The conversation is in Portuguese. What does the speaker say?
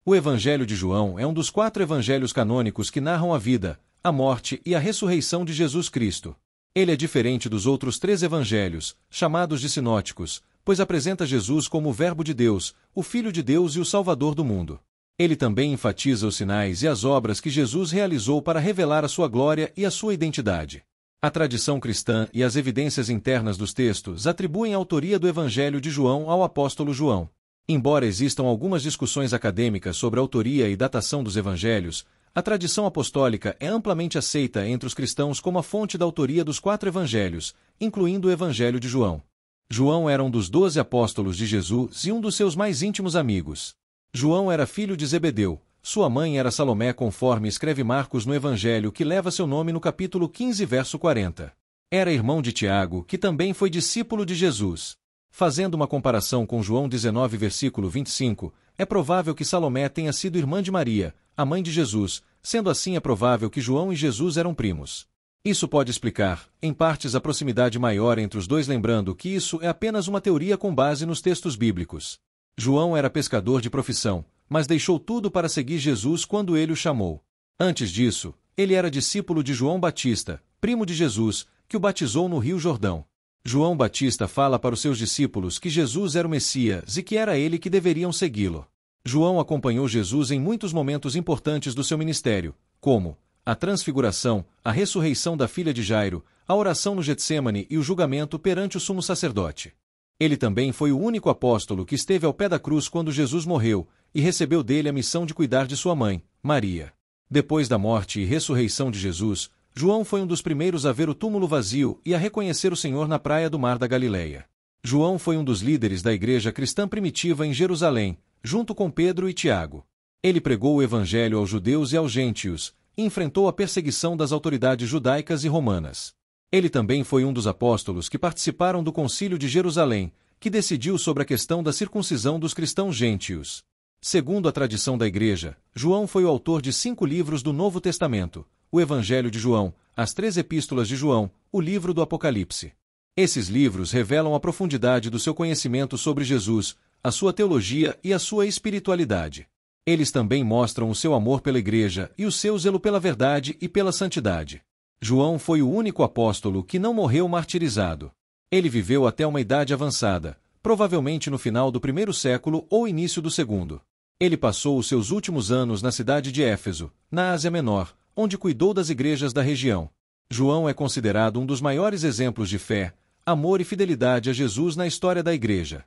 O Evangelho de João é um dos 4 evangelhos canônicos que narram a vida, a morte e a ressurreição de Jesus Cristo. Ele é diferente dos outros 3 evangelhos, chamados de sinóticos, pois apresenta Jesus como o Verbo de Deus, o Filho de Deus e o Salvador do mundo. Ele também enfatiza os sinais e as obras que Jesus realizou para revelar a sua glória e a sua identidade. A tradição cristã e as evidências internas dos textos atribuem a autoria do Evangelho de João ao apóstolo João. Embora existam algumas discussões acadêmicas sobre a autoria e datação dos evangelhos, a tradição apostólica é amplamente aceita entre os cristãos como a fonte da autoria dos 4 evangelhos, incluindo o Evangelho de João. João era um dos 12 apóstolos de Jesus e um dos seus mais íntimos amigos. João era filho de Zebedeu, sua mãe era Salomé, conforme escreve Marcos no Evangelho que leva seu nome no capítulo 15, verso 40. Era irmão de Tiago, que também foi discípulo de Jesus. Fazendo uma comparação com João 19, versículo 25, é provável que Salomé tenha sido irmã de Maria, a mãe de Jesus, sendo assim é provável que João e Jesus eram primos. Isso pode explicar, em partes, a proximidade maior entre os dois, lembrando que isso é apenas uma teoria com base nos textos bíblicos. João era pescador de profissão, mas deixou tudo para seguir Jesus quando ele o chamou. Antes disso, ele era discípulo de João Batista, primo de Jesus, que o batizou no Rio Jordão. João Batista fala para os seus discípulos que Jesus era o Messias e que era ele que deveriam segui-lo. João acompanhou Jesus em muitos momentos importantes do seu ministério, como a transfiguração, a ressurreição da filha de Jairo, a oração no Getsêmani e o julgamento perante o sumo sacerdote. Ele também foi o único apóstolo que esteve ao pé da cruz quando Jesus morreu e recebeu dele a missão de cuidar de sua mãe, Maria. Depois da morte e ressurreição de Jesus, João foi um dos primeiros a ver o túmulo vazio e a reconhecer o Senhor na praia do Mar da Galileia. João foi um dos líderes da igreja cristã primitiva em Jerusalém, junto com Pedro e Tiago. Ele pregou o evangelho aos judeus e aos gentios, e enfrentou a perseguição das autoridades judaicas e romanas. Ele também foi um dos apóstolos que participaram do Concílio de Jerusalém, que decidiu sobre a questão da circuncisão dos cristãos gentios. Segundo a tradição da igreja, João foi o autor de 5 livros do Novo Testamento: o Evangelho de João, as 3 epístolas de João, o livro do Apocalipse. Esses livros revelam a profundidade do seu conhecimento sobre Jesus, a sua teologia e a sua espiritualidade. Eles também mostram o seu amor pela igreja e o seu zelo pela verdade e pela santidade. João foi o único apóstolo que não morreu martirizado. Ele viveu até uma idade avançada, provavelmente no final do 1º século ou início do 2º. Ele passou os seus últimos anos na cidade de Éfeso, na Ásia Menor, onde cuidou das igrejas da região. João é considerado um dos maiores exemplos de fé, amor e fidelidade a Jesus na história da igreja.